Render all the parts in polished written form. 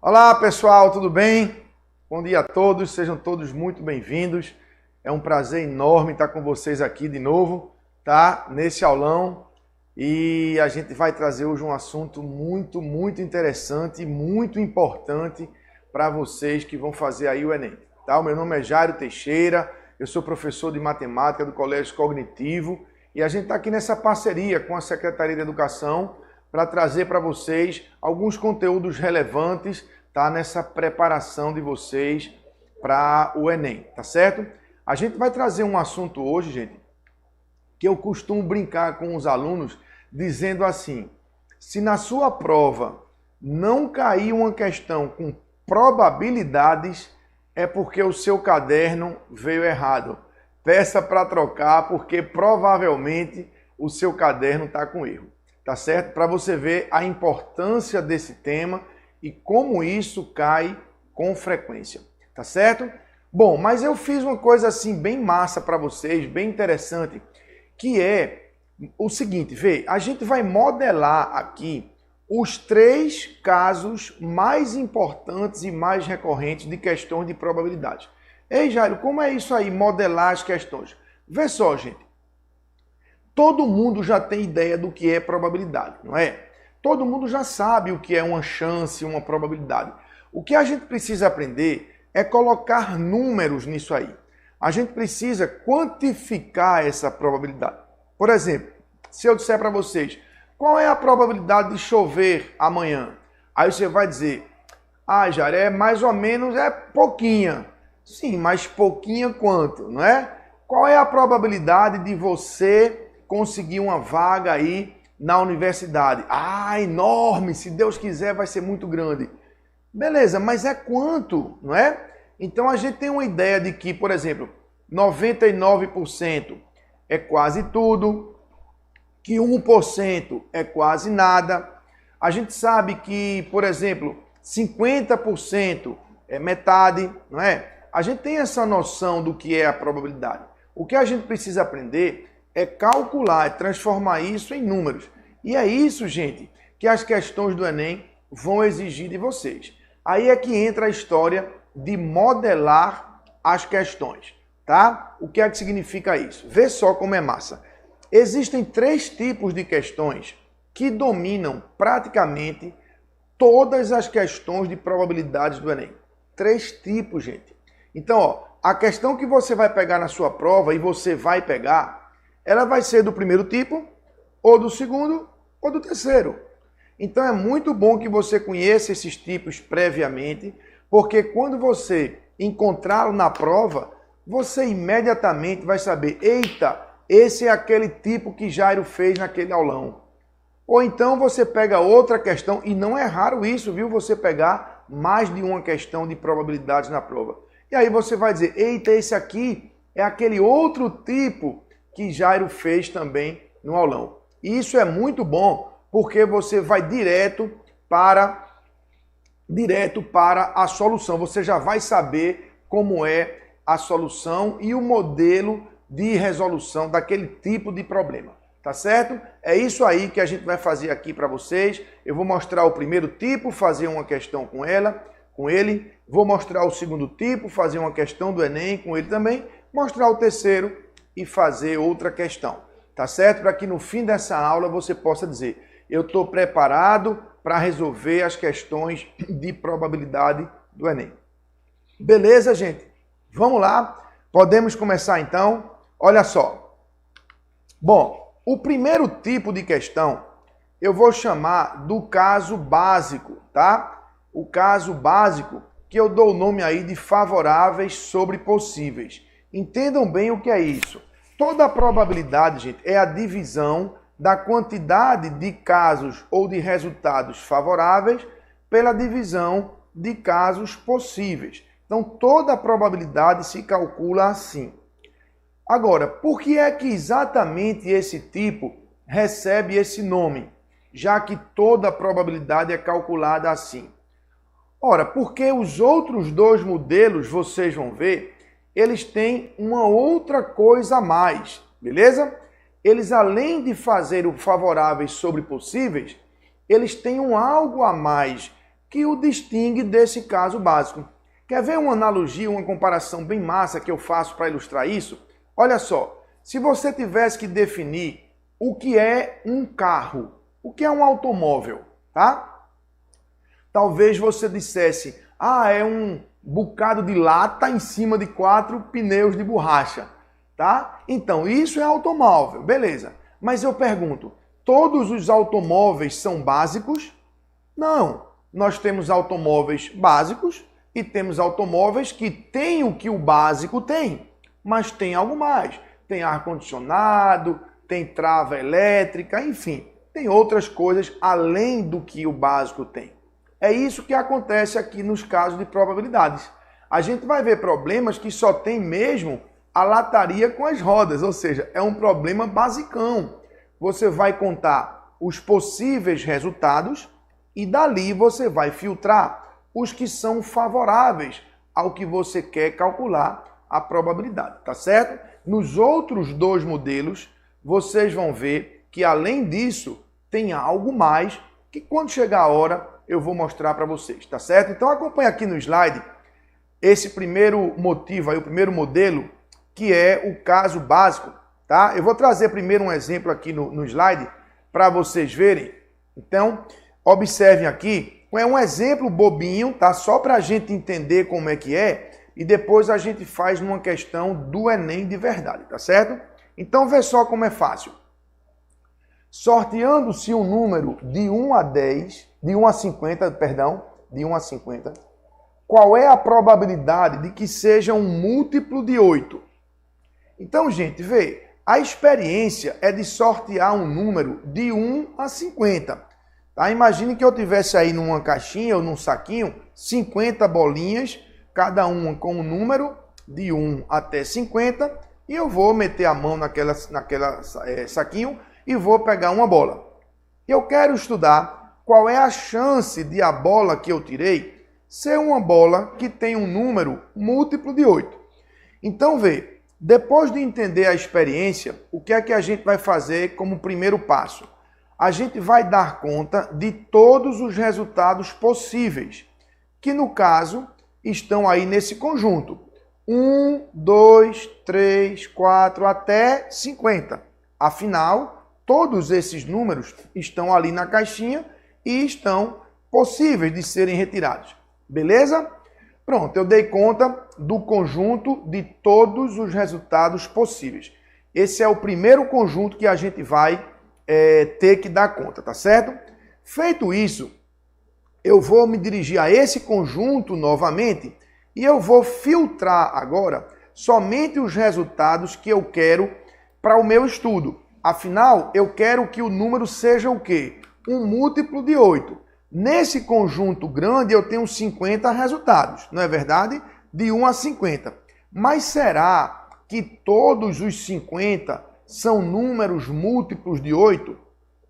Olá pessoal, tudo bem? Bom dia a todos, sejam todos muito bem-vindos. É um prazer enorme estar com vocês aqui de novo, tá? Nesse aulão. E a gente vai trazer hoje um assunto muito interessante e muito importante para vocês que vão fazer aí o Enem. Tá? O meu nome é Jairo Teixeira, eu sou professor de matemática do Colégio Cognitivo e a gente está aqui nessa parceria com a Secretaria de Educação para trazer para vocês alguns conteúdos relevantes, tá, nessa preparação de vocês para o Enem, tá certo? A gente vai trazer um assunto hoje, gente, que eu costumo brincar com os alunos dizendo assim: se na sua prova não cair uma questão com probabilidades, é porque o seu caderno veio errado. Peça para trocar, porque provavelmente o seu caderno está com erro. Tá certo? Para você ver a importância desse tema e como isso cai com frequência. Tá certo? Bom, mas eu fiz uma coisa assim bem massa para vocês, bem interessante, que é o seguinte, vê, a gente vai modelar aqui os 3 casos mais importantes e mais recorrentes de questões de probabilidade. Ei, Jairo, como é isso aí, modelar as questões? Vê só, gente. Todo mundo já tem ideia do que é probabilidade, não é? Todo mundo já sabe o que é uma chance, uma probabilidade. O que a gente precisa aprender é colocar números nisso aí. A gente precisa quantificar essa probabilidade. Por exemplo, se eu disser para vocês, qual é a probabilidade de chover amanhã? Aí você vai dizer, Jair, é mais ou menos, é pouquinha. Sim, mas pouquinha quanto, não é? Qual é a probabilidade de você conseguir uma vaga aí na universidade? Enorme, se Deus quiser vai ser muito grande. Beleza, mas é quanto, não é? Então a gente tem uma ideia de que, por exemplo, 99% é quase tudo, que 1% é quase nada. A gente sabe que, por exemplo, 50% é metade, não é? A gente tem essa noção do que é a probabilidade. O que a gente precisa aprender é calcular, é transformar isso em números. E é isso, gente, que as questões do Enem vão exigir de vocês. Aí é que entra a história de modelar as questões, tá? O que é que significa isso? Vê só como é massa. Existem 3 tipos de questões que dominam praticamente todas as questões de probabilidades do Enem. 3 tipos, gente. Então, ó, a questão que você vai pegar na sua prova, e você vai pegar, ela vai ser do primeiro tipo, ou do segundo, ou do terceiro. Então é muito bom que você conheça esses tipos previamente, porque quando você encontrá-lo na prova, você imediatamente vai saber, eita, esse é aquele tipo que Jairo fez naquele aulão. Ou então você pega outra questão, e não é raro isso, viu? Você pegar mais de uma questão de probabilidades na prova. E aí você vai dizer, eita, esse aqui é aquele outro tipo que Jairo fez também no aulão. E isso é muito bom, porque você vai direto para a solução. Você já vai saber como é a solução e o modelo de resolução daquele tipo de problema. Tá certo? É isso aí que a gente vai fazer aqui para vocês. Eu vou mostrar o primeiro tipo, fazer uma questão com ele. Vou mostrar o segundo tipo, fazer uma questão do Enem com ele também. Mostrar o terceiro e fazer outra questão, tá certo? Para que no fim dessa aula você possa dizer, eu estou preparado para resolver as questões de probabilidade do Enem. Beleza, gente? Vamos lá? Podemos começar então? Olha só. Bom, o primeiro tipo de questão eu vou chamar do caso básico, tá? O caso básico que eu dou o nome aí de favoráveis sobre possíveis. Entendam bem o que é isso. Toda a probabilidade, gente, é a divisão da quantidade de casos ou de resultados favoráveis pela divisão de casos possíveis. Então, toda a probabilidade se calcula assim. Agora, por que é que exatamente esse tipo recebe esse nome, já que toda a probabilidade é calculada assim? Ora, porque os outros dois modelos, vocês vão ver, eles têm uma outra coisa a mais, beleza? Eles, além de fazer o favoráveis sobre possíveis, eles têm um algo a mais que o distingue desse caso básico. Quer ver uma analogia, uma comparação bem massa que eu faço para ilustrar isso? Olha só, se você tivesse que definir o que é um carro, o que é um automóvel, tá? Talvez você dissesse, é um bocado de lata em cima de 4 pneus de borracha, tá? Então, isso é automóvel, beleza. Mas eu pergunto, todos os automóveis são básicos? Não. Nós temos automóveis básicos e temos automóveis que têm o que o básico tem, mas tem algo mais. Tem ar-condicionado, tem trava elétrica, enfim, tem outras coisas além do que o básico tem. É isso que acontece aqui nos casos de probabilidades. A gente vai ver problemas que só tem mesmo a lataria com as rodas, ou seja, é um problema basicão. Você vai contar os possíveis resultados e dali você vai filtrar os que são favoráveis ao que você quer calcular a probabilidade, tá certo? Nos outros dois modelos, vocês vão ver que além disso, tem algo mais que quando chegar a hora eu vou mostrar para vocês, tá certo? Então acompanha aqui no slide esse primeiro motivo aí, o primeiro modelo, que é o caso básico, tá? Eu vou trazer primeiro um exemplo aqui no slide para vocês verem. Então, observem aqui, é um exemplo bobinho, tá? Só para a gente entender como é que é, e depois a gente faz numa questão do Enem de verdade, tá certo? Então, vê só como é fácil. Sorteando-se um número de 1 a 10, de 1 a 50, de 1 a 50, qual é a probabilidade de que seja um múltiplo de 8? Então, gente, vê, a experiência é de sortear um número de 1 a 50. Tá? Imagine que eu tivesse aí numa caixinha ou num saquinho 50 bolinhas, cada uma com um número de 1 até 50, e eu vou meter a mão naquela saquinho e vou pegar uma bola. Eu quero estudar qual é a chance de a bola que eu tirei ser uma bola que tem um número múltiplo de 8. Então, vê, depois de entender a experiência, o que é que a gente vai fazer como primeiro passo? A gente vai dar conta de todos os resultados possíveis, que no caso estão aí nesse conjunto. 1, 2, 3, 4, até 50. Afinal, todos esses números estão ali na caixinha e estão possíveis de serem retirados. Beleza? Pronto, eu dei conta do conjunto de todos os resultados possíveis. Esse é o primeiro conjunto que a gente vai ter que dar conta, tá certo? Feito isso, eu vou me dirigir a esse conjunto novamente e eu vou filtrar agora somente os resultados que eu quero para o meu estudo. Afinal, eu quero que o número seja o quê? Um múltiplo de 8. Nesse conjunto grande, eu tenho 50 resultados, não é verdade? De 1 a 50. Mas será que todos os 50 são números múltiplos de 8?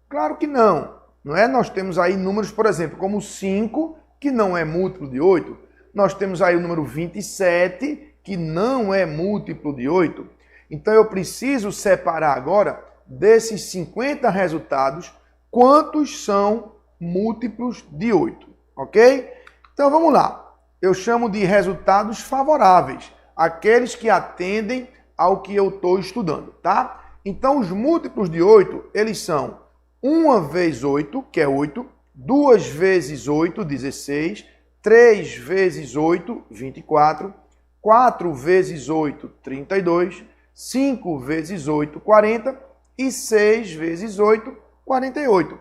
Claro que não, não é? Nós temos aí números, por exemplo, como 5, que não é múltiplo de 8. Nós temos aí o número 27, que não é múltiplo de 8. Então, eu preciso separar agora desses 50 resultados, quantos são múltiplos de 8, ok? Então vamos lá, eu chamo de resultados favoráveis, aqueles que atendem ao que eu estou estudando, tá? Então os múltiplos de 8, eles são 1 vezes 8, que é 8, 2 vezes 8, 16, 3 vezes 8, 24, 4 vezes 8, 32, 5 vezes 8, 40, e 6 vezes 8, 48.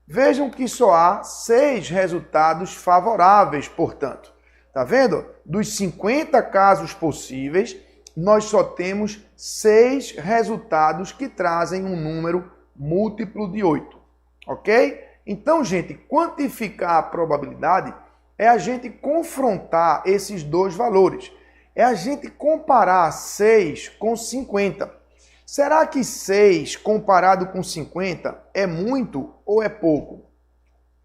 Vejam que só há 6 resultados favoráveis, portanto. Tá vendo? Dos 50 casos possíveis, nós só temos 6 resultados que trazem um número múltiplo de 8. Ok? Então, gente, quantificar a probabilidade é a gente confrontar esses dois valores. É a gente comparar 6 com 50. Será que 6 comparado com 50 é muito ou é pouco?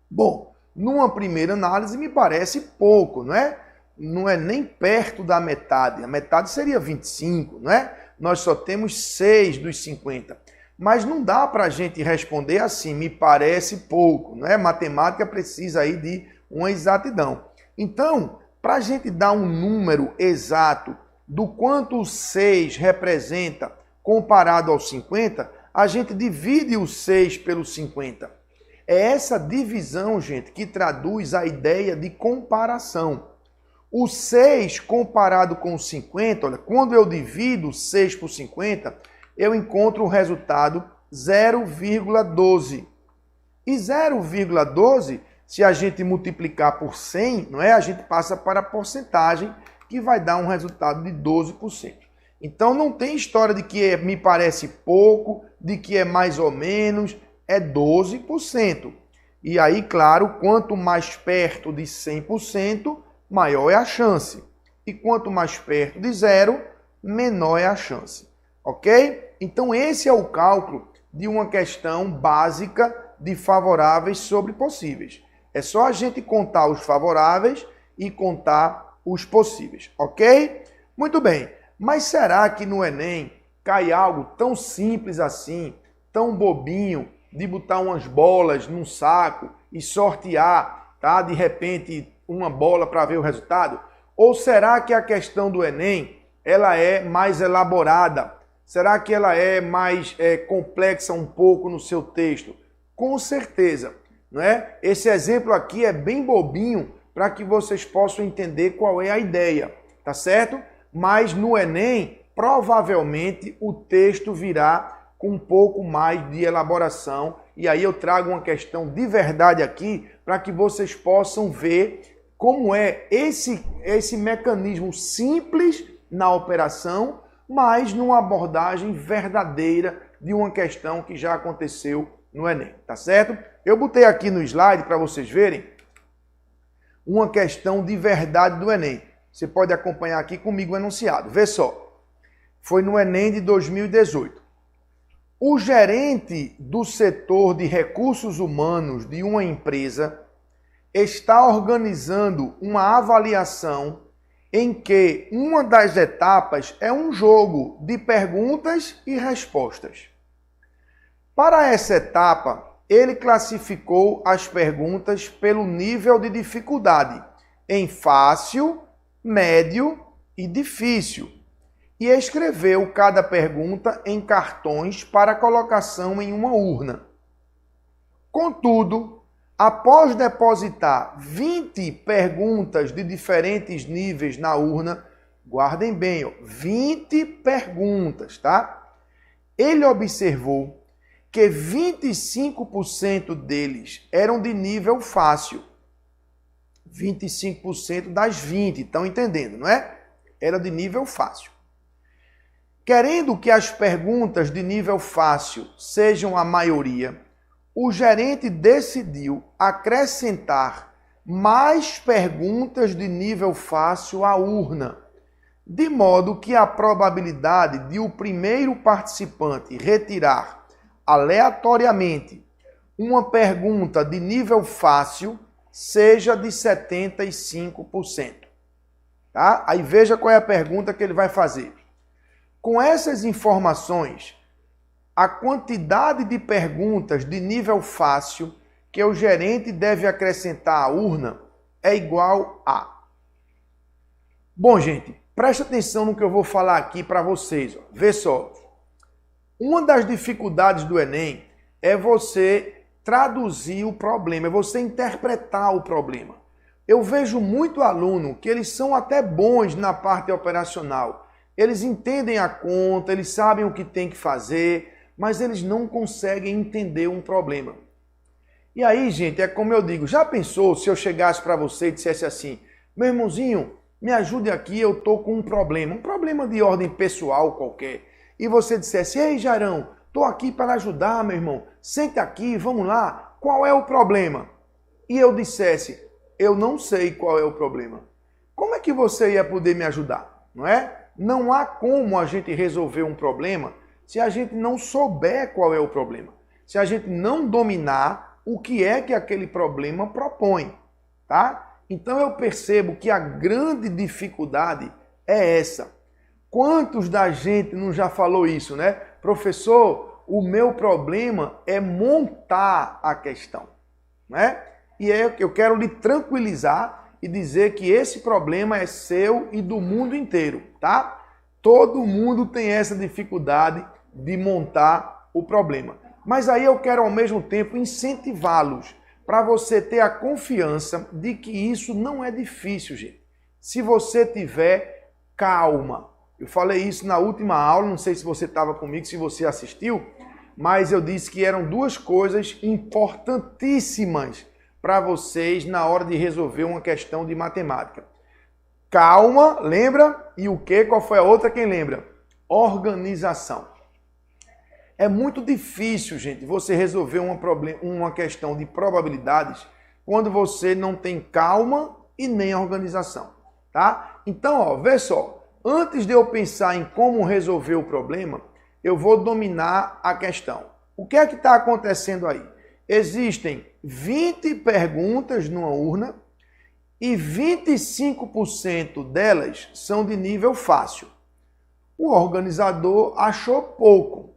Bom, numa primeira análise me parece pouco, não é? Não é nem perto da metade. A metade seria 25, não é? Nós só temos 6 dos 50. Mas não dá para a gente responder assim, me parece pouco, não é? Matemática precisa aí de uma exatidão. Então, para a gente dar um número exato do quanto o 6 representa comparado ao 50, a gente divide o 6 pelo 50. É essa divisão, gente, que traduz a ideia de comparação. O 6 comparado com o 50, olha, quando eu divido 6 por 50, eu encontro o resultado 0,12. E 0,12, se a gente multiplicar por 100, não é? A gente passa para a porcentagem, que vai dar um resultado de 12%. Então não tem história de que me parece pouco, de que é mais ou menos, é 12%. E aí, claro, quanto mais perto de 100%, maior é a chance. E quanto mais perto de zero, menor é a chance. Ok? Então esse é o cálculo de uma questão básica de favoráveis sobre possíveis. É só a gente contar os favoráveis e contar os possíveis. Ok? Muito bem. Mas será que no Enem cai algo tão simples assim, tão bobinho, de botar umas bolas num saco e sortear, tá? De repente, uma bola para ver o resultado? Ou será que a questão do Enem, ela é mais elaborada? Será que ela é mais complexa um pouco no seu texto? Com certeza, não é? Esse exemplo aqui é bem bobinho para que vocês possam entender qual é a ideia, tá certo? Mas no Enem, provavelmente o texto virá com um pouco mais de elaboração. E aí eu trago uma questão de verdade aqui para que vocês possam ver como é esse mecanismo simples na operação, mas numa abordagem verdadeira de uma questão que já aconteceu no Enem, tá certo? Eu botei aqui no slide para vocês verem uma questão de verdade do Enem. Você pode acompanhar aqui comigo o enunciado. Vê só. Foi no Enem de 2018. O gerente do setor de recursos humanos de uma empresa está organizando uma avaliação em que uma das etapas é um jogo de perguntas e respostas. Para essa etapa, ele classificou as perguntas pelo nível de dificuldade, em fácil, médio e difícil, e escreveu cada pergunta em cartões para colocação em uma urna. Contudo, após depositar 20 perguntas de diferentes níveis na urna, guardem bem, 20 perguntas, tá? Ele observou que 25% deles eram de nível fácil. 25% das 20, estão entendendo, não é? Era de nível fácil. Querendo que as perguntas de nível fácil sejam a maioria, o gerente decidiu acrescentar mais perguntas de nível fácil à urna, de modo que a probabilidade de o primeiro participante retirar aleatoriamente uma pergunta de nível fácil seja de 75%. Tá? Aí veja qual é a pergunta que ele vai fazer. Com essas informações, a quantidade de perguntas de nível fácil que o gerente deve acrescentar à urna é igual a... Bom, gente, presta atenção no que eu vou falar aqui para vocês. Vê só. Uma das dificuldades do Enem é você traduzir o problema, é você interpretar o problema. Eu vejo muito aluno que eles são até bons na parte operacional. Eles entendem a conta, eles sabem o que tem que fazer, mas eles não conseguem entender um problema. E aí, gente, é como eu digo, já pensou se eu chegasse para você e dissesse assim, meu irmãozinho, me ajude aqui, eu estou com um problema de ordem pessoal qualquer. E você dissesse, ei, Jarão, estou aqui para ajudar, meu irmão, senta aqui, vamos lá, qual é o problema? E eu dissesse, eu não sei qual é o problema. Como é que você ia poder me ajudar? Não é? Não há como a gente resolver um problema se a gente não souber qual é o problema. Se a gente não dominar o que é que aquele problema propõe, tá? Então eu percebo que a grande dificuldade é essa. Quantos da gente não já falou isso, né? Professor, o meu problema é montar a questão, né? E eu quero lhe tranquilizar e dizer que esse problema é seu e do mundo inteiro, tá? Todo mundo tem essa dificuldade de montar o problema. Mas aí eu quero ao mesmo tempo incentivá-los para você ter a confiança de que isso não é difícil, gente. Se você tiver calma. Eu falei isso na última aula, não sei se você estava comigo, se você assistiu, mas eu disse que eram duas coisas importantíssimas para vocês na hora de resolver uma questão de matemática. Calma, lembra? E o quê? Qual foi a outra? Quem lembra? Organização. É muito difícil, gente, você resolver uma questão de probabilidades quando você não tem calma e nem organização, tá? Então, ó, vê só. Antes de eu pensar em como resolver o problema, eu vou dominar a questão. O que é que está acontecendo aí? Existem 20 perguntas numa urna e 25% delas são de nível fácil. O organizador achou pouco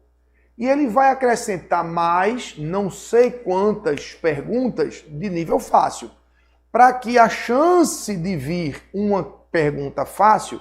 e ele vai acrescentar mais não sei quantas perguntas de nível fácil, para que a chance de vir uma pergunta fácil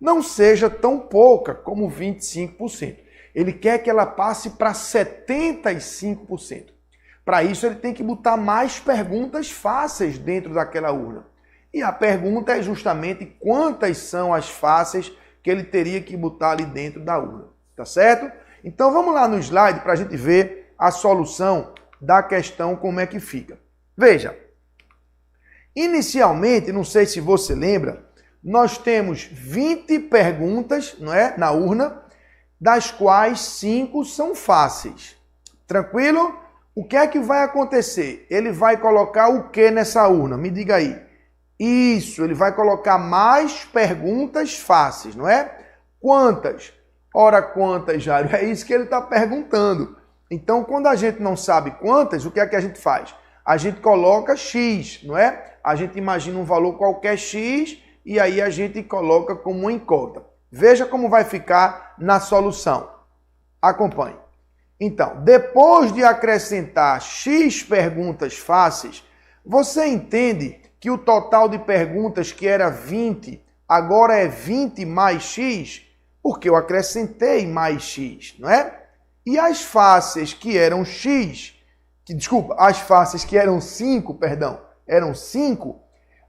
não seja tão pouca como 25%. Ele quer que ela passe para 75%. Para isso, ele tem que botar mais perguntas fáceis dentro daquela urna. E a pergunta é justamente quantas são as fáceis que ele teria que botar ali dentro da urna. Tá certo? Então, vamos lá no slide para a gente ver a solução da questão, como é que fica. Veja, inicialmente, não sei se você lembra, nós temos 20 perguntas, não é, na urna, das quais 5 são fáceis. Tranquilo? O que é que vai acontecer? Ele vai colocar o que nessa urna? Me diga aí. Isso, ele vai colocar mais perguntas fáceis, não é? Quantas? Ora, quantas, Jário? É isso que ele está perguntando. Então, quando a gente não sabe quantas, o que é que a gente faz? A gente coloca X, não é? A gente imagina um valor qualquer X e aí a gente coloca como uma incógnita. Veja como vai ficar na solução. Acompanhe. Então, depois de acrescentar X perguntas fáceis, você entende que o total de perguntas que era 20, agora é 20 mais X, porque eu acrescentei mais X, não é? E as fáceis que eram X, as fáceis que eram 5, eram 5,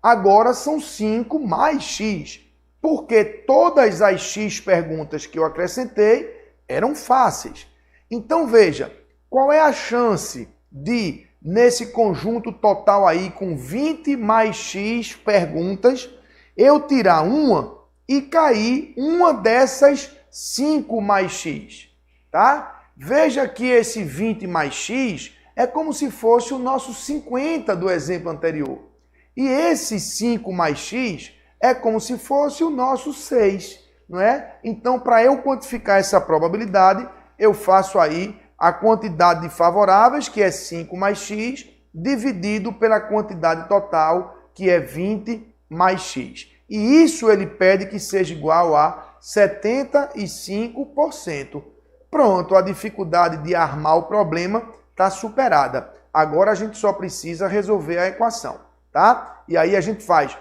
agora são 5 mais X, porque todas as X perguntas que eu acrescentei eram fáceis. Então veja, qual é a chance de, nesse conjunto total aí, com 20 mais X perguntas, eu tirar uma e cair uma dessas 5 mais X, tá? Veja que esse 20 mais X é como se fosse o nosso 50 do exemplo anterior. E esse 5 mais X é como se fosse o nosso 6, não é? Então, para eu quantificar essa probabilidade, eu faço aí a quantidade de favoráveis, que é 5 mais X, dividido pela quantidade total, que é 20 mais X. E isso ele pede que seja igual a 75%. Pronto, a dificuldade de armar o problema está superada. Agora a gente só precisa resolver a equação, tá? E aí a gente faz,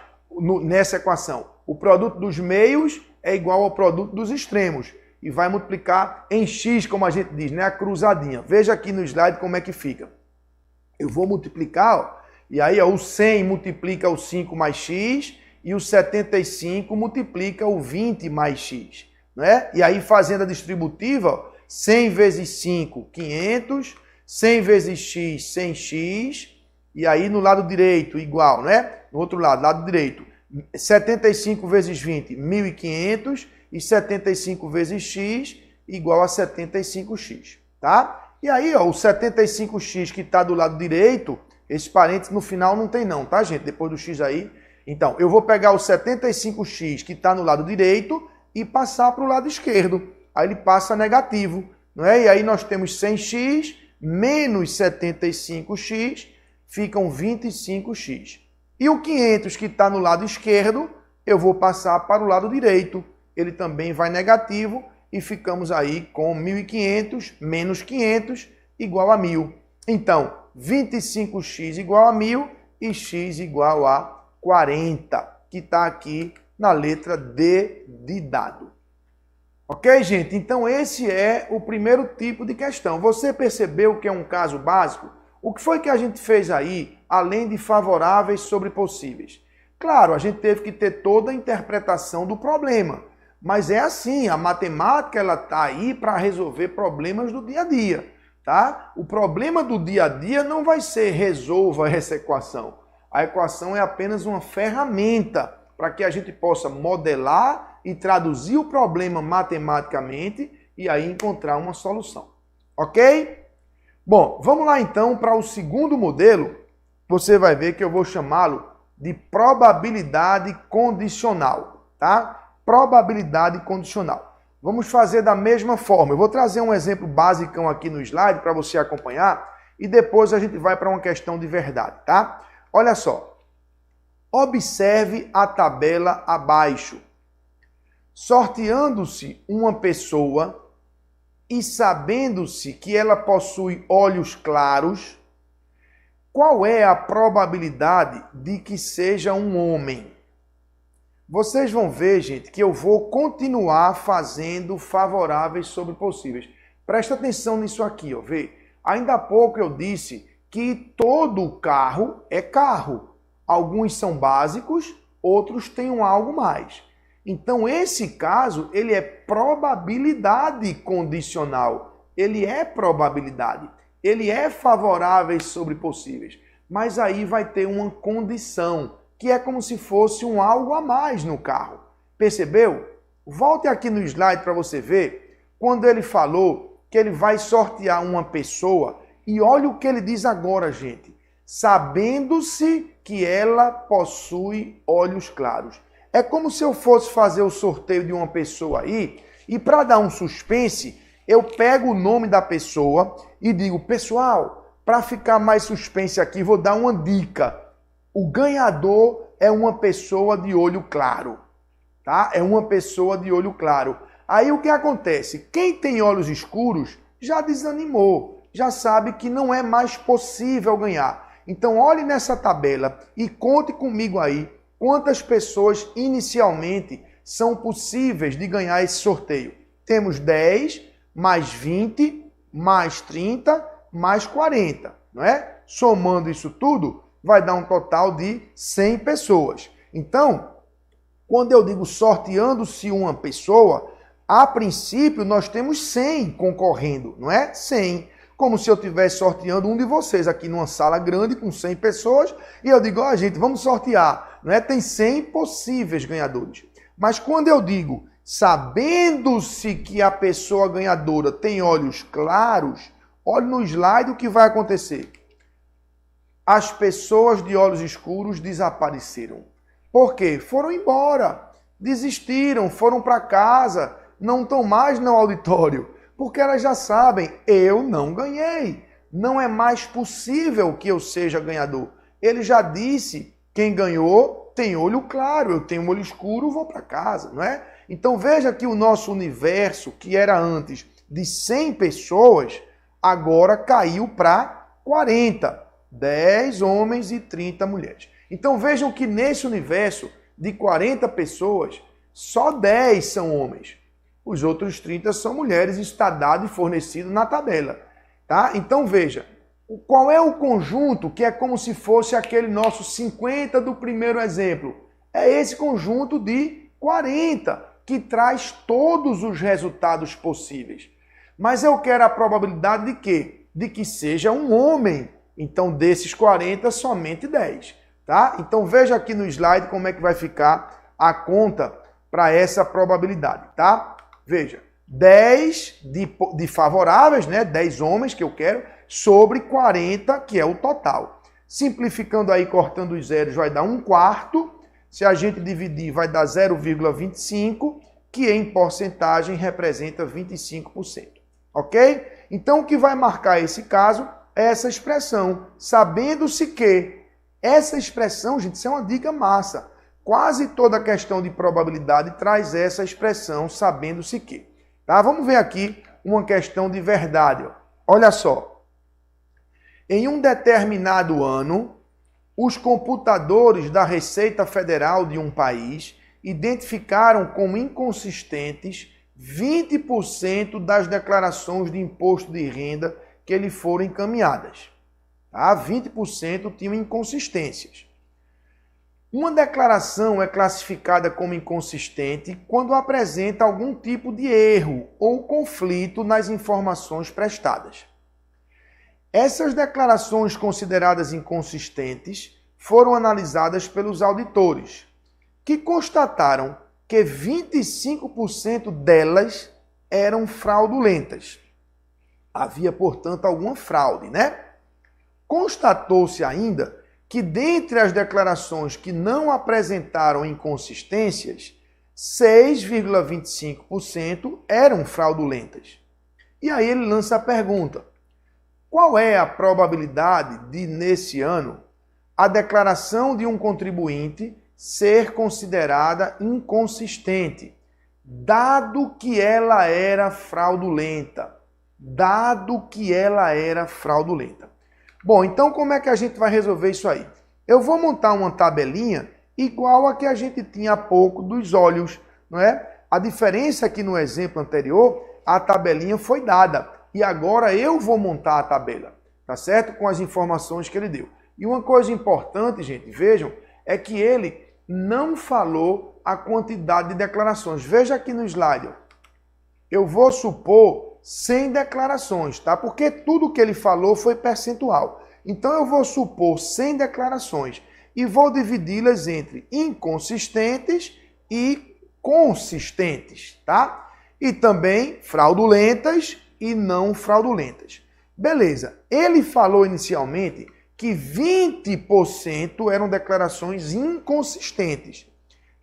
nessa equação, o produto dos meios é igual ao produto dos extremos. E vai multiplicar em X, como a gente diz, né? A cruzadinha. Veja aqui no slide como é que fica. Eu vou multiplicar, ó, e aí ó, o 100 multiplica o 5 mais X e o 75 multiplica o 20 mais X. Né? E aí fazendo a distributiva, ó, 100 vezes 5, 500, 100 vezes X, 100X, e aí no lado direito igual, né? No outro lado, lado direito, 75 vezes 20, 1.500, e 75 vezes x igual a 75x, tá? E aí, ó, o 75x que está do lado direito, esse parênteses no final não tem não, tá, gente? Depois do x aí. Então, eu vou pegar o 75x que está no lado direito e passar para o lado esquerdo. Aí ele passa negativo, não é? E aí nós temos 100x menos 75x, ficam 25x. E o 500 que está no lado esquerdo, eu vou passar para o lado direito. Ele também vai negativo e ficamos aí com 1.500 menos 500 igual a 1.000. Então, 25x igual a 1.000 e x igual a 40, que está aqui na letra D de dado. Ok, gente? Então, esse é o primeiro tipo de questão. Você percebeu que é um caso básico? O que foi que a gente fez aí, além de favoráveis sobre possíveis? Claro, a gente teve que ter toda a interpretação do problema. Mas é assim, a matemática ela está aí para resolver problemas do dia a dia. Tá? O problema do dia a dia não vai ser resolva essa equação. A equação é apenas uma ferramenta para que a gente possa modelar e traduzir o problema matematicamente e aí encontrar uma solução. Ok? Bom, vamos lá então para o segundo modelo. Você vai ver que eu vou chamá-lo de probabilidade condicional. Tá? Probabilidade condicional. Vamos fazer da mesma forma. Eu vou trazer um exemplo basicão aqui no slide para você acompanhar e depois a gente vai para uma questão de verdade, tá? Olha só. Observe a tabela abaixo. Sorteando-se uma pessoa e sabendo-se que ela possui olhos claros, qual é a probabilidade de que seja um homem? Vocês vão ver, gente, que eu vou continuar fazendo favoráveis sobre possíveis. Presta atenção nisso aqui, ó, vê. Ainda há pouco eu disse que todo carro é carro. Alguns são básicos, outros têm um algo mais. Então, esse caso, ele é probabilidade condicional. Ele é probabilidade. Ele é favorável sobre possíveis. Mas aí vai ter uma condição, que é como se fosse um algo a mais no carro. Percebeu? Volte aqui no slide para você ver, quando ele falou que ele vai sortear uma pessoa, e olha o que ele diz agora, gente. Sabendo-se que ela possui olhos claros. É como se eu fosse fazer o sorteio de uma pessoa aí, e para dar um suspense, eu pego o nome da pessoa e digo, pessoal, para ficar mais suspense aqui, vou dar uma dica. O ganhador é uma pessoa de olho claro, tá? É uma pessoa de olho claro. Aí o que acontece? Quem tem olhos escuros já desanimou, já sabe que não é mais possível ganhar. Então olhe nessa tabela e conte comigo aí quantas pessoas inicialmente são possíveis de ganhar esse sorteio. Temos 10, mais 20, mais 30, mais 40, não é? Somando isso tudo, vai dar um total de 100 pessoas. Então, quando eu digo sorteando-se uma pessoa, a princípio nós temos 100 concorrendo, não é? 100. Como se eu estivesse sorteando um de vocês aqui numa sala grande com 100 pessoas e eu digo, ó, gente, vamos sortear, não é? Tem 100 possíveis ganhadores. Mas quando eu digo, sabendo-se que a pessoa ganhadora tem olhos claros, olhe no slide o que vai acontecer. As pessoas de olhos escuros desapareceram. Por quê? Foram embora, desistiram, foram para casa, não estão mais no auditório, porque elas já sabem, eu não ganhei, não é mais possível que eu seja ganhador. Ele já disse, quem ganhou tem olho claro, eu tenho olho escuro, vou para casa, não é? Então veja que o nosso universo, que era antes de 100 pessoas, agora caiu para 40. 10 homens e 30 mulheres. Então vejam que nesse universo de 40 pessoas, só 10 são homens. Os outros 30 são mulheres, está dado e fornecido na tabela. Tá? Então veja, qual é o conjunto que é como se fosse aquele nosso 50 do primeiro exemplo? É esse conjunto de 40, que traz todos os resultados possíveis. Mas eu quero a probabilidade de quê? De que seja um homem. Então, desses 40, somente 10. Tá? Então, veja aqui no slide como é que vai ficar a conta para essa probabilidade. Tá? Veja, 10 de favoráveis, né? 10 homens que eu quero, sobre 40, que é o total. Simplificando aí, cortando os zeros, vai dar 1/4. Se a gente dividir, vai dar 0,25, que em porcentagem representa 25%. Ok? Então, o que vai marcar esse caso é essa expressão, sabendo-se que. Essa expressão, gente, isso é uma dica massa. Quase toda questão de probabilidade traz essa expressão, sabendo-se que. Tá? Vamos ver aqui uma questão de verdade. Ó. Olha só. Em um determinado ano, os computadores da Receita Federal de um país identificaram como inconsistentes 20% das declarações de imposto de renda que lhe foram encaminhadas. Tá? 20% tinham inconsistências. Uma declaração é classificada como inconsistente quando apresenta algum tipo de erro ou conflito nas informações prestadas. Essas declarações consideradas inconsistentes foram analisadas pelos auditores, que constataram que 25% delas eram fraudulentas. Havia, portanto, alguma fraude, né? Constatou-se ainda que dentre as declarações que não apresentaram inconsistências, 6,25% eram fraudulentas. E aí ele lança a pergunta: qual é a probabilidade de, nesse ano, a declaração de um contribuinte ser considerada inconsistente, dado que ela era fraudulenta? Dado que ela era fraudulenta. Bom, então como é que a gente vai resolver isso aí? Eu vou montar uma tabelinha igual a que a gente tinha há pouco dos olhos, não é? A diferença é que no exemplo anterior, a tabelinha foi dada. E agora eu vou montar a tabela, tá certo? Com as informações que ele deu. E uma coisa importante, gente, vejam, é que ele não falou a quantidade de declarações. Veja aqui no slide, ó. Eu vou supor 100 declarações, tá? Porque tudo que ele falou foi percentual. Então eu vou supor 100 declarações e vou dividi-las entre inconsistentes e consistentes, tá? E também fraudulentas e não fraudulentas. Beleza. Ele falou inicialmente que 20% eram declarações inconsistentes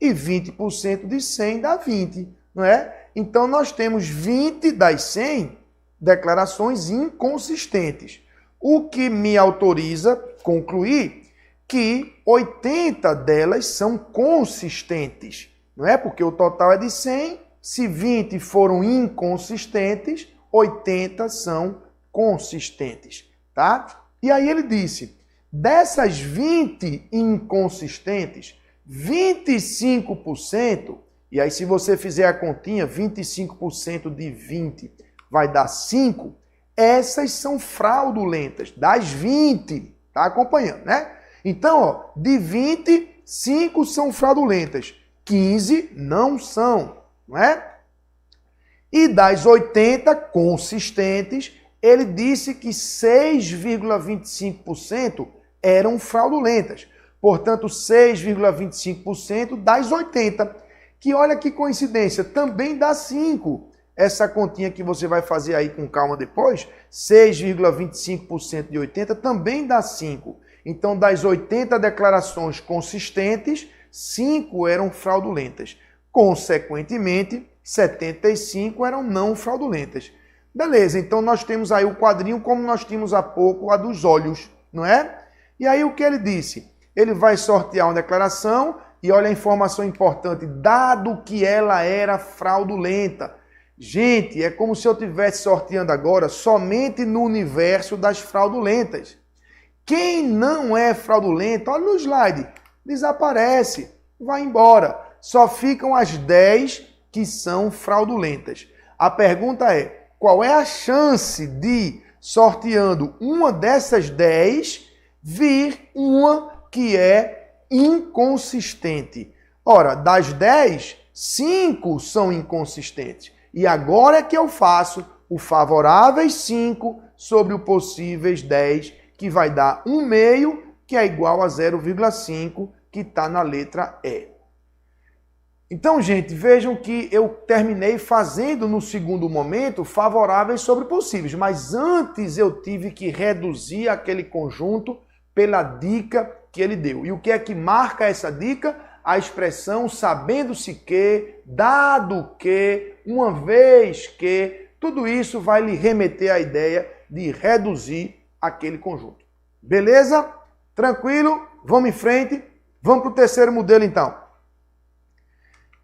e 20% de 100 dá 20, não é? Então, nós temos 20 das 100 declarações inconsistentes, o que me autoriza concluir que 80 delas são consistentes, não é? Porque o total é de 100, se 20 foram inconsistentes, 80 são consistentes, tá? E aí ele disse, dessas 20 inconsistentes, 25%, e aí se você fizer a continha, 25% de 20 vai dar 5, essas são fraudulentas, das 20, tá acompanhando, né? Então, ó, de 20, 5 são fraudulentas, 15 não são, não é? E das 80 consistentes, ele disse que 6,25% eram fraudulentas. Portanto, 6,25% das 80. Que olha que coincidência, também dá 5. Essa continha que você vai fazer aí com calma depois, 6,25% de 80 também dá 5. Então, das 80 declarações consistentes, 5 eram fraudulentas. Consequentemente, 75 eram não fraudulentas. Beleza, então nós temos aí o quadrinho como nós tínhamos há pouco a dos olhos, não é? E aí o que ele disse? Ele vai sortear uma declaração e olha a informação importante, dado que ela era fraudulenta. Gente, é como se eu estivesse sorteando agora somente no universo das fraudulentas. Quem não é fraudulento, olha no slide, desaparece, vai embora. Só ficam as 10 que são fraudulentas. A pergunta é, qual é a chance de, sorteando uma dessas 10, vir uma que é inconsistente? Ora, das 10, 5 são inconsistentes. E agora é que eu faço o favoráveis 5 sobre o possíveis 10, que vai dar 1/2, que é igual a 0,5, que está na letra E. Então, gente, vejam que eu terminei fazendo no segundo momento favoráveis sobre possíveis, mas antes eu tive que reduzir aquele conjunto pela dica que ele deu. E o que é que marca essa dica? A expressão sabendo-se que, dado que, uma vez que, tudo isso vai lhe remeter à ideia de reduzir aquele conjunto. Beleza? Tranquilo? Vamos em frente. Vamos para o terceiro modelo, então.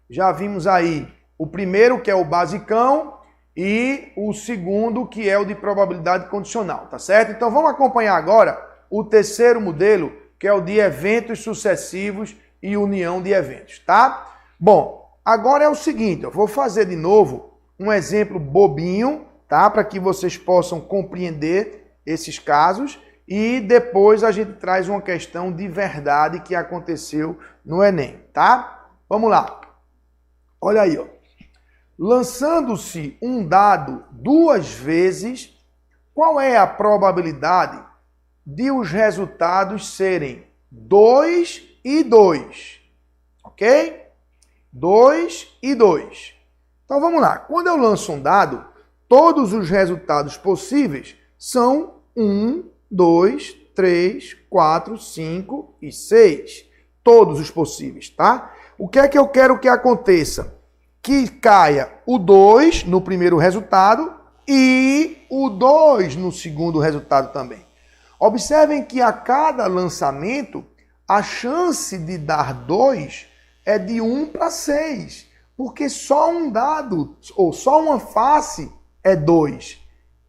Já vimos aí o primeiro, que é o basicão, e o segundo, que é o de probabilidade condicional, tá certo? Então vamos acompanhar agora o terceiro modelo, que é o de eventos sucessivos e união de eventos, tá? Bom, agora é o seguinte, eu vou fazer de novo um exemplo bobinho, tá? Para que vocês possam compreender esses casos e depois a gente traz uma questão de verdade que aconteceu no Enem, tá? Vamos lá. Olha aí, ó. Lançando-se um dado 2 vezes, qual é a probabilidade de os resultados serem 2 e 2? Ok? 2 e 2. Então vamos lá. Quando eu lanço um dado, todos os resultados possíveis são 1, 2, 3, 4, 5 e 6. Todos os possíveis, tá? O que é que eu quero que aconteça? Que caia o 2 no primeiro resultado e o 2 no segundo resultado também. Observem que a cada lançamento, a chance de dar 2 é de 1 para 6, porque só um dado, ou só uma face, é 2,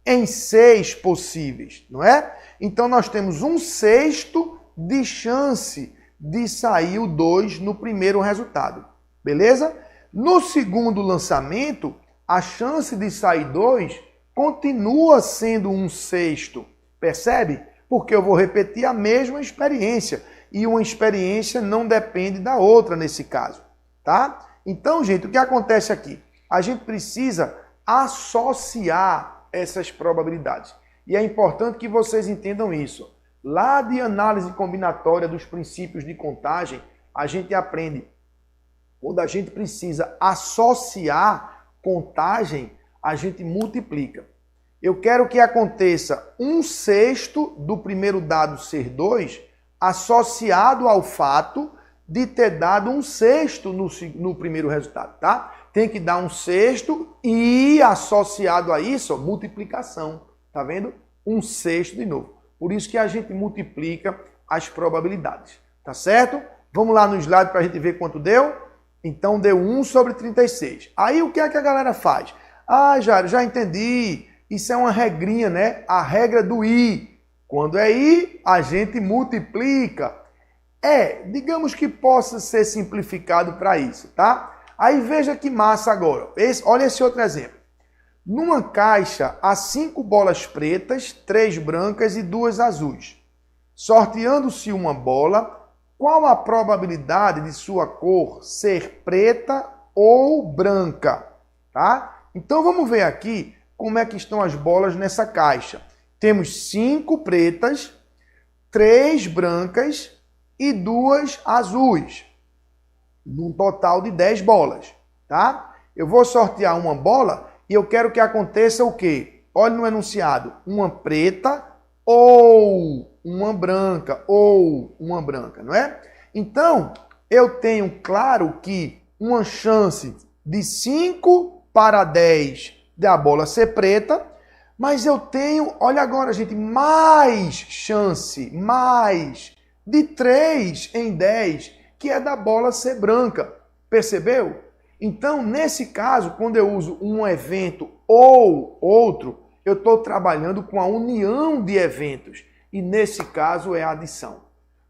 em 6 possíveis, não é? Então nós temos 1/6 de chance de sair o 2 no primeiro resultado, beleza? No segundo lançamento, a chance de sair 2 continua sendo 1/6, percebe? Porque eu vou repetir a mesma experiência. E uma experiência não depende da outra nesse caso, tá? Então, gente, o que acontece aqui? A gente precisa associar essas probabilidades. E é importante que vocês entendam isso. Lá de análise combinatória dos princípios de contagem, a gente aprende, quando a gente precisa associar contagem, a gente multiplica. Eu quero que aconteça 1/6 do primeiro dado ser 2, associado ao fato de ter dado 1/6 no primeiro resultado, tá? Tem que dar 1/6 e associado a isso, ó, multiplicação, tá vendo? 1/6 de novo. Por isso que a gente multiplica as probabilidades, tá certo? Vamos lá no slide para a gente ver quanto deu. Então deu 1 sobre 36. Aí o que é que a galera faz? Ah, Jairo, já entendi. Isso é uma regrinha, né? A regra do I. Quando é I, a gente multiplica. Digamos que possa ser simplificado para isso, tá? Aí veja que massa agora. Olha esse outro exemplo. Numa caixa há 5 bolas pretas, 3 brancas e 2 azuis. Sorteando-se uma bola, qual a probabilidade de sua cor ser preta ou branca? Tá? Então vamos ver aqui como é que estão as bolas nessa caixa. Temos 5 pretas, 3 brancas e 2 azuis. Num total de 10 bolas. Tá? Eu vou sortear uma bola e eu quero que aconteça o quê? Olha no enunciado. Uma preta ou uma branca, não é? Então, eu tenho claro que uma chance de 5 para 10 da bola ser preta, mas eu tenho, olha agora, gente, mais chance, de 3 em 10, que é da bola ser branca. Percebeu? Então, nesse caso, quando eu uso um evento ou outro, eu estou trabalhando com a união de eventos. E nesse caso é a adição.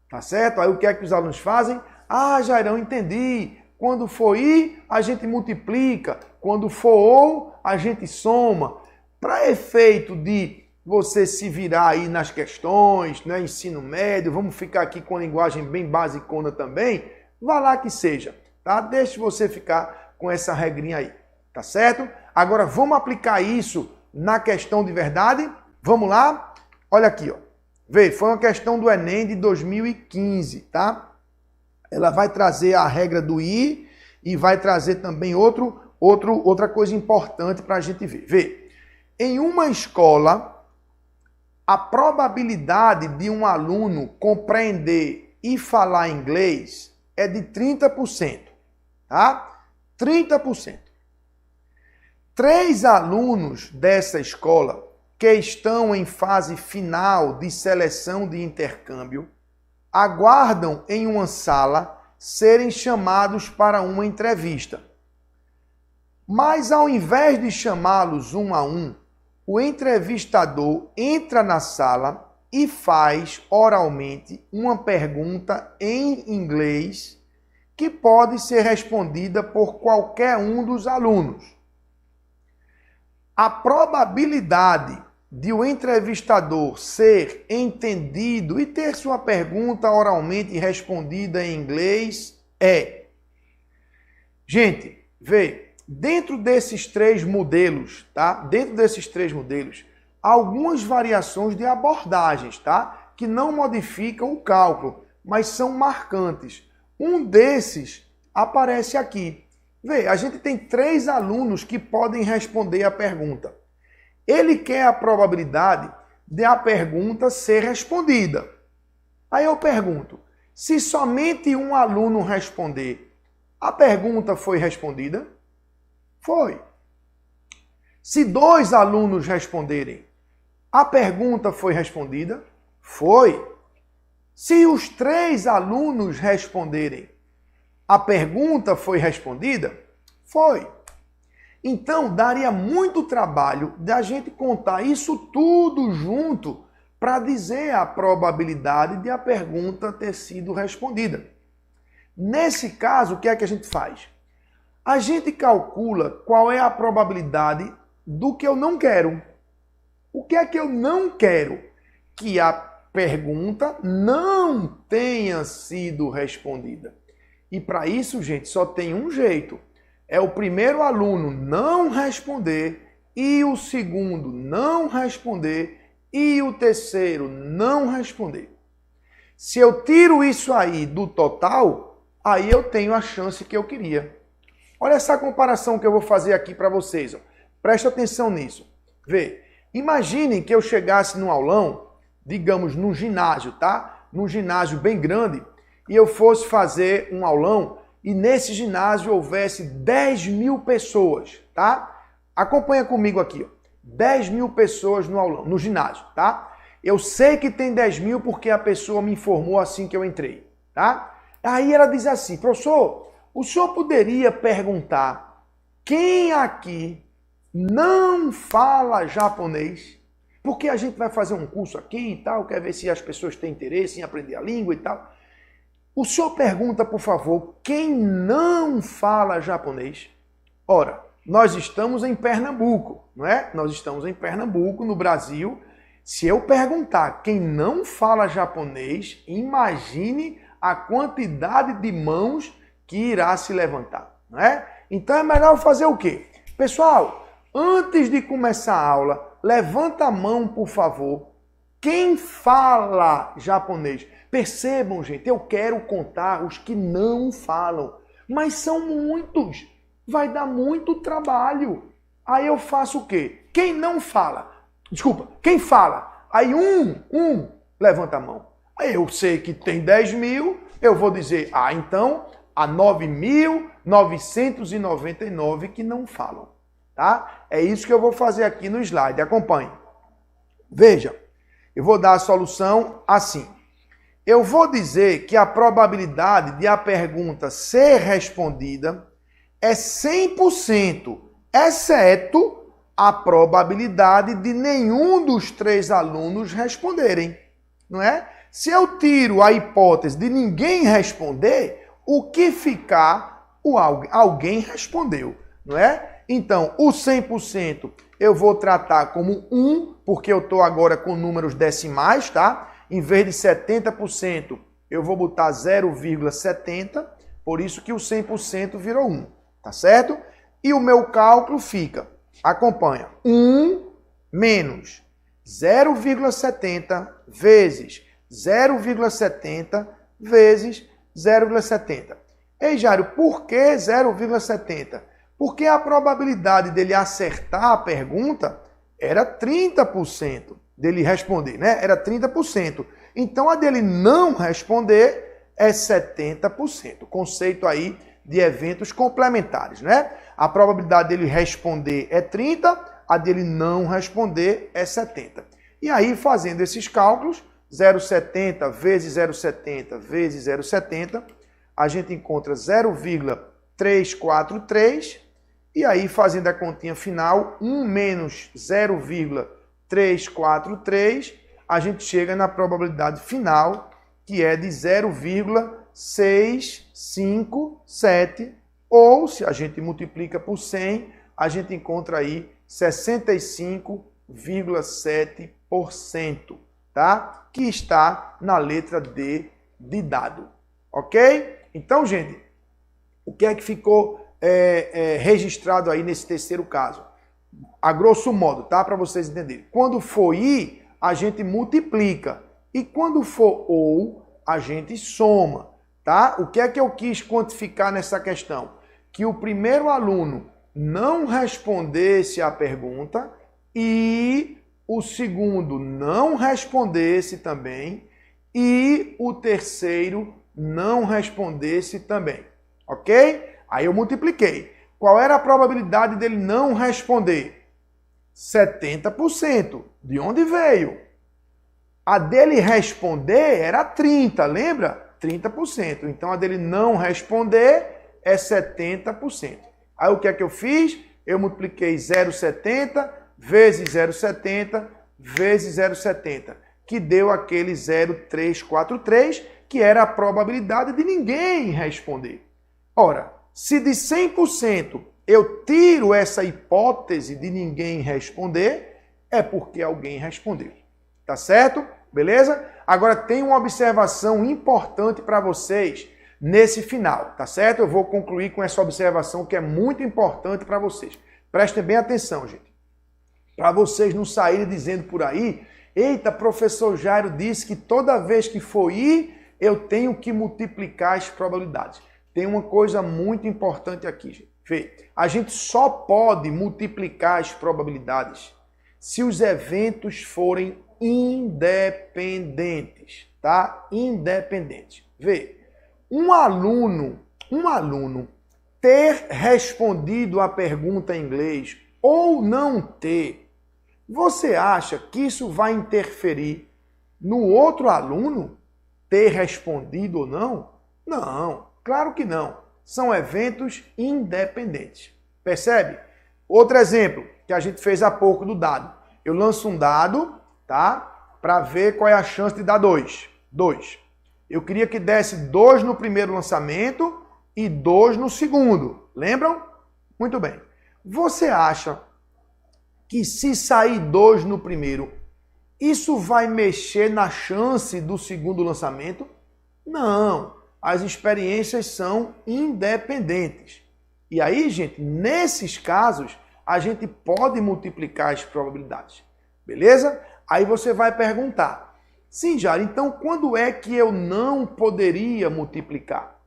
Tá certo? Aí o que é que os alunos fazem? Ah, Jairão, entendi. Quando for I, a gente multiplica. Quando for ou, a gente soma. Para efeito de você se virar aí nas questões, né, ensino médio, vamos ficar aqui com a linguagem bem basicona também, vá lá que seja, tá? Deixe você ficar com essa regrinha aí, tá certo? Agora vamos aplicar isso na questão de verdade? Vamos lá? Olha aqui, ó. Vê, foi uma questão do Enem de 2015, tá? Ela vai trazer a regra do I e vai trazer também outra coisa importante para a gente ver. Vê, em uma escola, a probabilidade de um aluno compreender e falar inglês é de 30%, tá? 30%. 3 alunos dessa escola que estão em fase final de seleção de intercâmbio aguardam em uma sala serem chamados para uma entrevista. Mas ao invés de chamá-los um a um, o entrevistador entra na sala e faz oralmente uma pergunta em inglês que pode ser respondida por qualquer um dos alunos. A probabilidade de o entrevistador ser entendido e ter sua pergunta oralmente respondida em inglês é... Gente, vê, dentro desses 3 modelos, tá? Dentro desses 3 modelos, há algumas variações de abordagens, tá? Que não modificam o cálculo, mas são marcantes. Um desses aparece aqui. Vê, a gente tem 3 alunos que podem responder a pergunta. Ele quer a probabilidade de a pergunta ser respondida. Aí eu pergunto, se somente um aluno responder, a pergunta foi respondida? Foi. Se 2 alunos responderem, a pergunta foi respondida? Foi. Se os 3 alunos responderem, a pergunta foi respondida? Foi. Então, daria muito trabalho da gente contar isso tudo junto para dizer a probabilidade de a pergunta ter sido respondida. Nesse caso, o que é que a gente faz? A gente calcula qual é a probabilidade do que eu não quero. O que é que eu não quero? Que a pergunta não tenha sido respondida. E para isso, gente, só tem um jeito. É o primeiro aluno não responder e o segundo não responder e o terceiro não responder. Se eu tiro isso aí do total, aí eu tenho a chance que eu queria. Olha essa comparação que eu vou fazer aqui para vocês. Ó. Presta atenção nisso. Vê, imaginem que eu chegasse num aulão, digamos num ginásio, tá? Num ginásio bem grande, e eu fosse fazer um aulão e nesse ginásio houvesse 10.000 pessoas, tá? Acompanha comigo aqui, ó. 10.000 pessoas no aulão, no ginásio, tá? Eu sei que tem 10.000 porque a pessoa me informou assim que eu entrei, tá? Aí ela diz assim, professor, o senhor poderia perguntar quem aqui não fala japonês? Porque a gente vai fazer um curso aqui e tal, quer ver se as pessoas têm interesse em aprender a língua e tal. O senhor pergunta, por favor, quem não fala japonês? Ora, nós estamos em Pernambuco, não é? Nós estamos em Pernambuco, no Brasil. Se eu perguntar quem não fala japonês, imagine a quantidade de mãos que irá se levantar, não é? Então é melhor fazer o quê? Pessoal, antes de começar a aula, levanta a mão, por favor. Quem fala japonês? Percebam, gente, eu quero contar os que não falam, mas são muitos. Vai dar muito trabalho. Aí eu faço o quê? Quem não fala? Desculpa, quem fala? Aí um levanta a mão. Aí eu sei que tem 10.000, eu vou dizer, então há 9.999 que não falam, tá? É isso que eu vou fazer aqui no slide, acompanhe. Veja, eu vou dar a solução assim. Eu vou dizer que a probabilidade de a pergunta ser respondida é 100%, exceto a probabilidade de nenhum dos 3 alunos responderem, não é? Se eu tiro a hipótese de ninguém responder, o que ficar, alguém respondeu, não é? Então, o 100% eu vou tratar como 1, porque eu estou agora com números decimais, tá? Em vez de 70%, eu vou botar 0,70, por isso que o 100% virou 1, tá certo? E o meu cálculo fica, acompanha, 1 menos 0,70 vezes 0,70 vezes 0,70. Ei, Jário, por que 0,70? Porque a probabilidade dele acertar a pergunta era 30%. Dele responder, né? Era 30%. Então, a dele não responder é 70%. Conceito aí de eventos complementares, né? A probabilidade dele responder é 30, a dele não responder é 70. E aí, fazendo esses cálculos, 0,70 vezes 0,70 vezes 0,70, a gente encontra 0,343, e aí, fazendo a continha final, 1 menos 0,343, a gente chega na probabilidade final, que é de 0,657, ou, se a gente multiplica por 100, a gente encontra aí 65,7%, tá? Que está na letra D de dado, ok? Então, gente, o que é que ficou registrado aí nesse terceiro caso? A grosso modo, tá? Para vocês entenderem. Quando for i, a gente multiplica. E quando for ou, a gente soma, tá? O que é que eu quis quantificar nessa questão? Que o primeiro aluno não respondesse a pergunta e o segundo não respondesse também e o terceiro não respondesse também, ok? Aí eu multipliquei. Qual era a probabilidade dele não responder? 70%. De onde veio? A dele responder era 30%, lembra? 30%. Então a dele não responder é 70%. Aí o que é que eu fiz? Eu multipliquei 0,70 vezes 0,70 vezes 0,70, que deu aquele 0,343, que era a probabilidade de ninguém responder. Ora, se de 100% eu tiro essa hipótese de ninguém responder, é porque alguém respondeu. Tá certo? Beleza? Agora tem uma observação importante para vocês nesse final, tá certo? Eu vou concluir com essa observação que é muito importante para vocês. Prestem bem atenção, gente. Para vocês não saírem dizendo por aí, eita, professor Jairo disse que toda vez que for ir, eu tenho que multiplicar as probabilidades. Tem uma coisa muito importante aqui, gente. Vê, a gente só pode multiplicar as probabilidades se os eventos forem independentes, tá? Independentes. Vê, um aluno ter respondido a pergunta em inglês ou não ter, você acha que isso vai interferir no outro aluno ter respondido ou não? Não, claro que não. São eventos independentes. Percebe? Outro exemplo que a gente fez há pouco do dado. Eu lanço um dado, tá? Para ver qual é a chance de dar 2. 2. Eu queria que desse 2 no primeiro lançamento e 2 no segundo. Lembram? Muito bem. Você acha que se sair 2 no primeiro, isso vai mexer na chance do segundo lançamento? Não. As experiências são independentes. E aí, gente, nesses casos, a gente pode multiplicar as probabilidades. Beleza? Aí você vai perguntar, sim, Jairo, então quando é que eu não poderia multiplicar?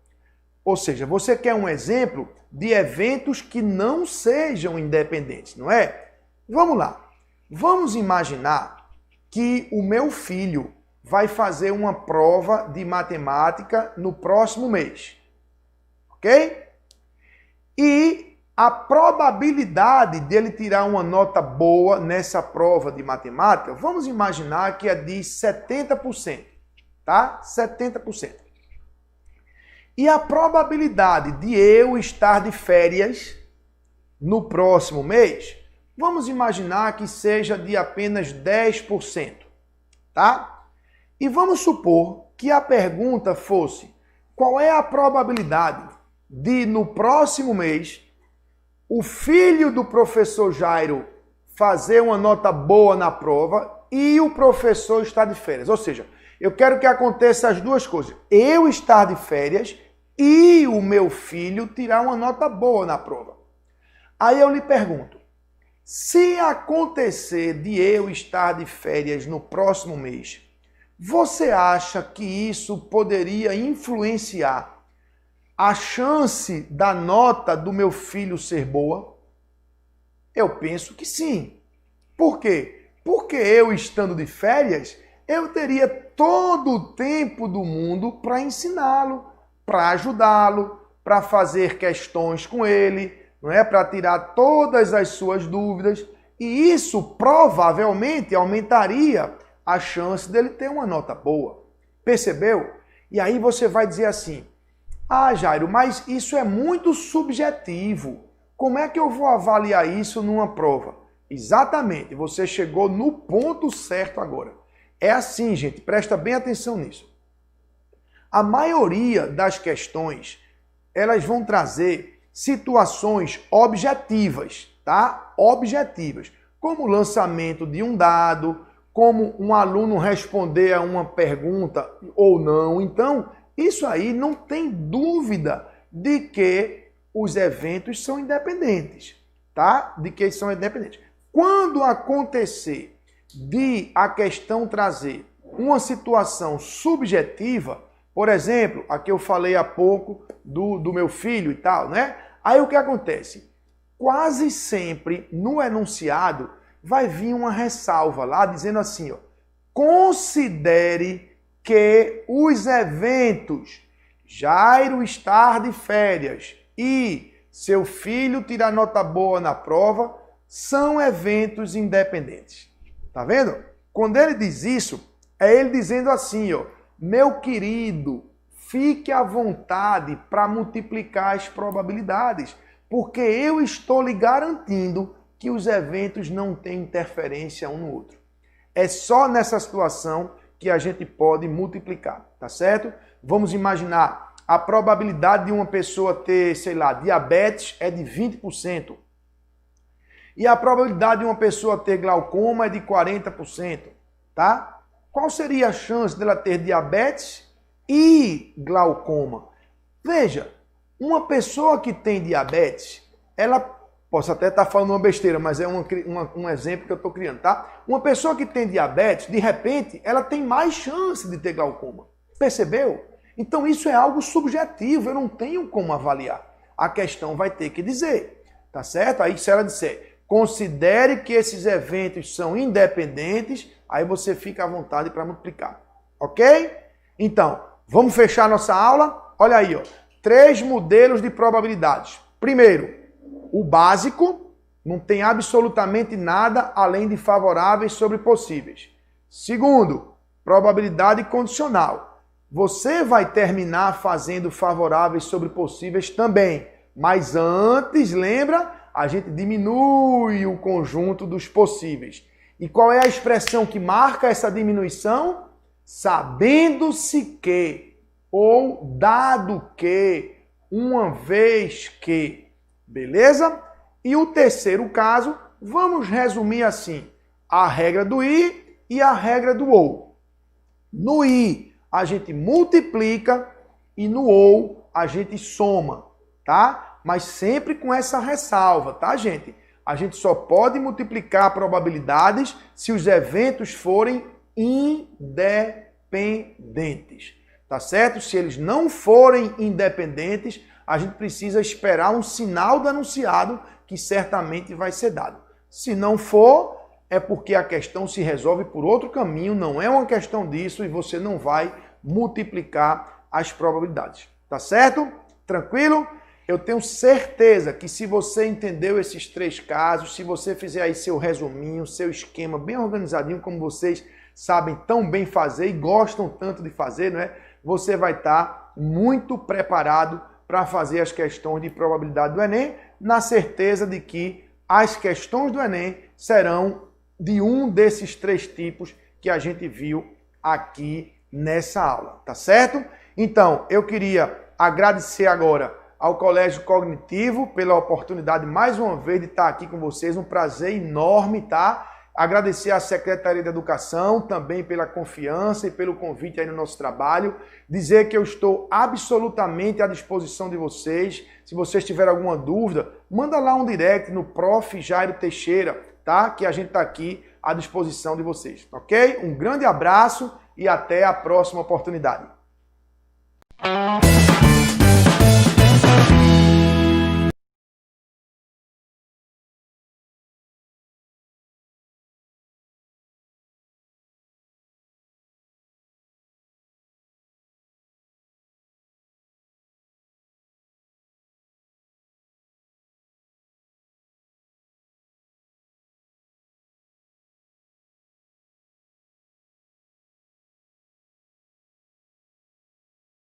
Ou seja, você quer um exemplo de eventos que não sejam independentes, não é? Vamos lá. Vamos imaginar que o meu filho vai fazer uma prova de matemática no próximo mês. Ok? E a probabilidade dele tirar uma nota boa nessa prova de matemática, vamos imaginar que é de 70%, tá? 70%. E a probabilidade de eu estar de férias no próximo mês, vamos imaginar que seja de apenas 10%, tá? E vamos supor que a pergunta fosse: qual é a probabilidade de, no próximo mês, o filho do professor Jairo fazer uma nota boa na prova e o professor estar de férias? Ou seja, eu quero que aconteça as duas coisas. Eu estar de férias e o meu filho tirar uma nota boa na prova. Aí eu lhe pergunto, se acontecer de eu estar de férias no próximo mês, você acha que isso poderia influenciar a chance da nota do meu filho ser boa? Eu penso que sim. Por quê? Porque eu, estando de férias, eu teria todo o tempo do mundo para ensiná-lo, para ajudá-lo, para fazer questões com ele, não é? Para tirar todas as suas dúvidas. E isso provavelmente aumentaria a chance dele ter uma nota boa. Percebeu? E aí você vai dizer assim, ah, Jairo, mas isso é muito subjetivo. Como é que eu vou avaliar isso numa prova? Exatamente, você chegou no ponto certo agora. É assim, gente, presta bem atenção nisso. A maioria das questões, elas vão trazer situações objetivas, tá? Objetivas, como o lançamento de um dado, como um aluno responder a uma pergunta ou não. Então, isso aí não tem dúvida de que os eventos são independentes, tá? De que são independentes. Quando acontecer de a questão trazer uma situação subjetiva, por exemplo, aqui eu falei há pouco do meu filho e tal, né? Aí o que acontece? Quase sempre no enunciado vai vir uma ressalva lá dizendo assim, ó, considere que os eventos Jairo estar de férias e seu filho tirar nota boa na prova são eventos independentes. Tá vendo? Quando ele diz isso, é ele dizendo assim, ó, meu querido, fique à vontade para multiplicar as probabilidades, porque eu estou lhe garantindo que os eventos não têm interferência um no outro. É só nessa situação que a gente pode multiplicar, tá certo? Vamos imaginar, a probabilidade de uma pessoa ter, sei lá, diabetes é de 20%. E a probabilidade de uma pessoa ter glaucoma é de 40%, tá? Qual seria a chance dela ter diabetes e glaucoma? Veja, uma pessoa que tem diabetes, ela... Posso até estar falando uma besteira, mas é um exemplo que eu estou criando, tá? Uma pessoa que tem diabetes, de repente, ela tem mais chance de ter glaucoma. Percebeu? Então isso é algo subjetivo, eu não tenho como avaliar. A questão vai ter que dizer, tá certo? Aí se ela disser, considere que esses eventos são independentes, aí você fica à vontade para multiplicar, ok? Então, vamos fechar nossa aula? Olha aí, ó, 3 modelos de probabilidades. Primeiro, o básico, não tem absolutamente nada além de favoráveis sobre possíveis. Segundo, probabilidade condicional. Você vai terminar fazendo favoráveis sobre possíveis também. Mas antes, lembra, a gente diminui o conjunto dos possíveis. E qual é a expressão que marca essa diminuição? Sabendo-se que, ou dado que, uma vez que. Beleza? E o terceiro caso, vamos resumir assim, a regra do i e a regra do ou. No i, a gente multiplica e no ou, a gente soma, tá? Mas sempre com essa ressalva, tá, gente? A gente só pode multiplicar probabilidades se os eventos forem independentes, tá certo? Se eles não forem independentes, a gente precisa esperar um sinal do enunciado que certamente vai ser dado. Se não for, é porque a questão se resolve por outro caminho, não é uma questão disso e você não vai multiplicar as probabilidades. Tá certo? Tranquilo? Eu tenho certeza que se você entendeu esses 3 casos, se você fizer aí seu resuminho, seu esquema bem organizadinho, como vocês sabem tão bem fazer e gostam tanto de fazer, não é? Você vai estar muito preparado para fazer as questões de probabilidade do Enem, na certeza de que as questões do Enem serão de um desses 3 tipos que a gente viu aqui nessa aula, tá certo? Então, eu queria agradecer agora ao Colégio Cognitivo pela oportunidade mais uma vez de estar aqui com vocês, um prazer enorme, tá? Agradecer à Secretaria de Educação também pela confiança e pelo convite aí no nosso trabalho. Dizer que eu estou absolutamente à disposição de vocês. Se vocês tiverem alguma dúvida, manda lá um direct no Prof. Jairo Teixeira, tá? Que a gente está aqui à disposição de vocês, ok? Um grande abraço e até a próxima oportunidade.